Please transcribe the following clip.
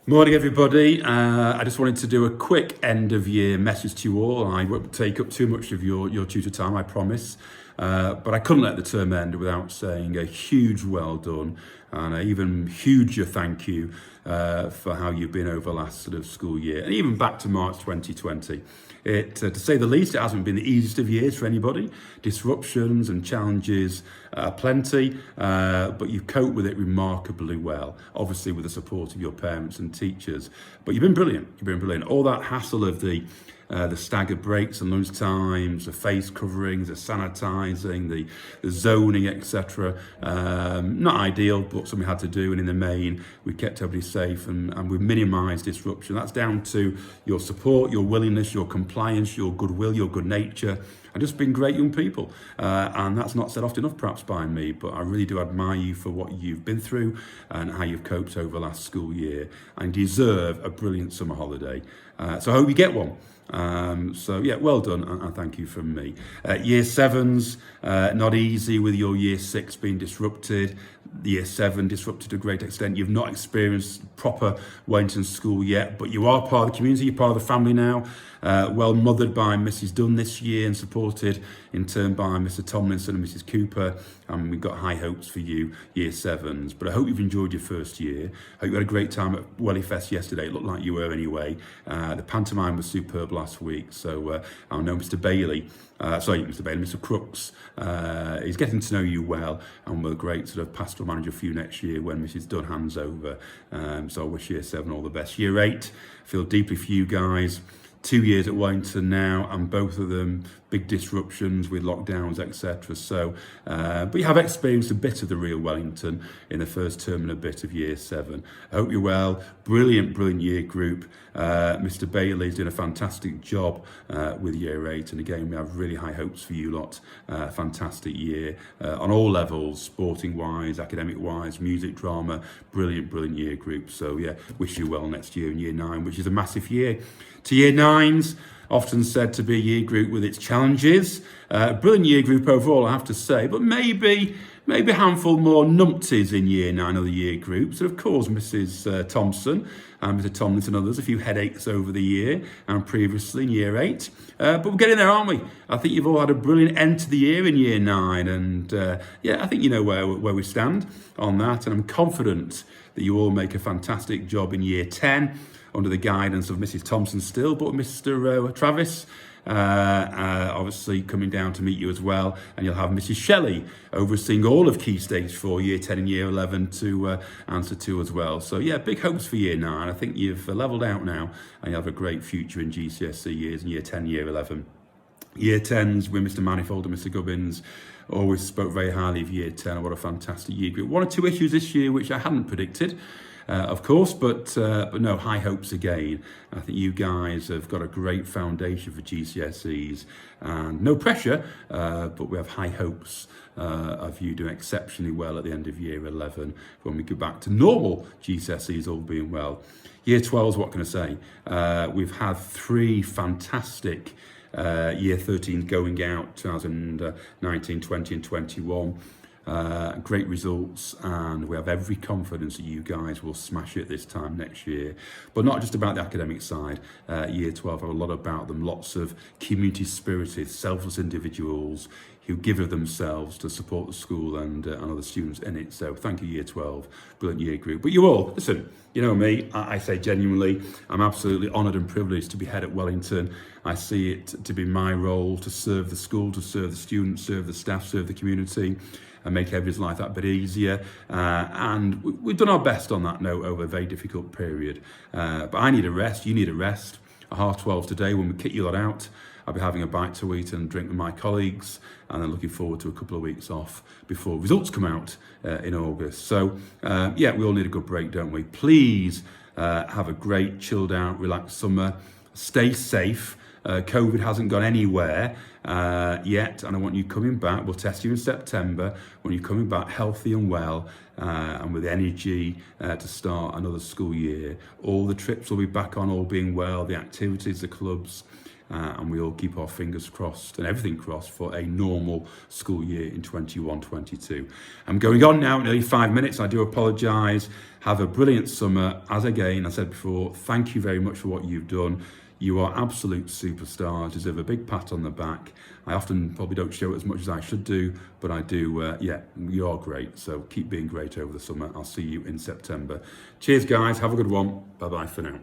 Morning, everybody. I just wanted to do a quick end of year message to you all. I won't take up too much of your tutor time, I promise. But I couldn't let the term end without saying a huge well done and an even huger thank you for how you've been over the last sort of school year and even back to March 2020. To say the least, it hasn't been the easiest of years for anybody. Disruptions and challenges plenty, but you've coped with it remarkably well, obviously with the support of your parents and teachers. But you've been brilliant. You've been brilliant. All that hassle of the staggered breaks and lunch times, the face coverings, the sanitising, the zoning, etc. Not ideal, but something we had to do. And in the main, we kept everybody safe and we've minimised disruption. That's down to your support, your willingness, your compliance, your goodwill, your good nature, and just being great young people. And that's not said often enough perhaps by me, but I really do admire you for what you've been through and how you've coped over the last school year and deserve a brilliant summer holiday. So I hope you get one. So yeah, well done and thank you from me. Year 7's not easy with your year 6 being disrupted. The year 7 disrupted to a great extent. You've not experienced proper Wellington School yet, but you are part of the community, you're part of the family now. Well mothered by Mrs. Dunn this year and supported in turn by Mr. Tomlinson and Mrs. Cooper. And we've got high hopes for you, year 7's. But I hope you've enjoyed your first year. I hope you had a great time at Wellyfest yesterday. It looked like you were anyway. The pantomime was superb last week. So I know Mr. Bailey, Mr. Crooks, is getting to know you well and will a great sort of pastoral manager for you next year when Mrs. Dunn hands over. So I wish year 7 all the best. Year 8, I feel deeply for you guys. 2 years at Wellington now, and both of them big disruptions with lockdowns, etc. So, but you have experienced a bit of the real Wellington in the first term and a bit of year 7. I hope you're well. Brilliant year group. Mr. Bailey's doing a fantastic job with year 8, and again, we have really high hopes for you lot. Fantastic year on all levels, sporting wise, academic wise, music, drama. Brilliant year group. So yeah, wish you well next year in year 9, which is a massive year. To year 9's, often said to be a year group with its challenges. Brilliant year group overall, I have to say, but maybe a handful more numpties in year 9 of the year groups. And of course, Mrs. Thompson and Mr. Tomlinson and others, a few headaches over the year and previously in year 8. But we're getting there, aren't we? I think you've all had a brilliant end to the year in year 9. And yeah, I think you know where we stand on that. And I'm confident that you all make a fantastic job in year 10. Under the guidance of Mrs. Thompson still, but Mr. Travis, obviously coming down to meet you as well. And you'll have Mrs. Shelley overseeing all of Key Stage 4, year 10 and year 11 to answer to as well. So yeah, big hopes for year 9. I think you've leveled out now and you have a great future in GCSE years in year 10, year 11. Year 10s with Mr. Manifold and Mr. Gubbins always spoke very highly of year 10. What a fantastic year group. 1 or 2 issues this year which I hadn't predicted. Of course, but no, high hopes again. I think you guys have got a great foundation for GCSEs and no pressure, but we have high hopes of you doing exceptionally well at the end of year 11 when we go back to normal GCSEs all being well. Year 12's, what can I say? We've had 3 fantastic year 13 going out, 2019, 20 and 21. Great results, and we have every confidence that you guys will smash it this time next year. But not just about the academic side. Year 12 have a lot about them, lots of community spirited, selfless individuals who give of themselves to support the school and other students in it. So thank you, year 12, brilliant year group. But you all, listen, you know me, I say genuinely, I'm absolutely honoured and privileged to be head at Wellington. I see it to be my role to serve the school, to serve the students, serve the staff, serve the community, and make everybody's life that bit easier. And we've done our best on that note over a very difficult period. But I need a rest, you need a rest. At 12:30 today, when we kick you lot out, I'll be having a bite to eat and drink with my colleagues, and then looking forward to a couple of weeks off before results come out in August. So yeah, we all need a good break, don't we? Please have a great chilled out, relaxed summer. Stay safe. COVID hasn't gone anywhere yet, and I want you coming back. We'll test you in September. When you're coming back healthy and well and with energy to start another school year. All the trips will be back on, all being well, the activities, the clubs. and we all keep our fingers crossed and everything crossed for a normal school year in 21-22. I'm going on now, nearly 5 minutes. I do apologise. Have a brilliant summer. As again, I said before, thank you very much for what you've done. You are absolute superstars. Deserve a big pat on the back. I often probably don't show it as much as I should do, but I do. Yeah, you are great. So keep being great over the summer. I'll see you in September. Cheers, guys. Have a good one. Bye-bye for now.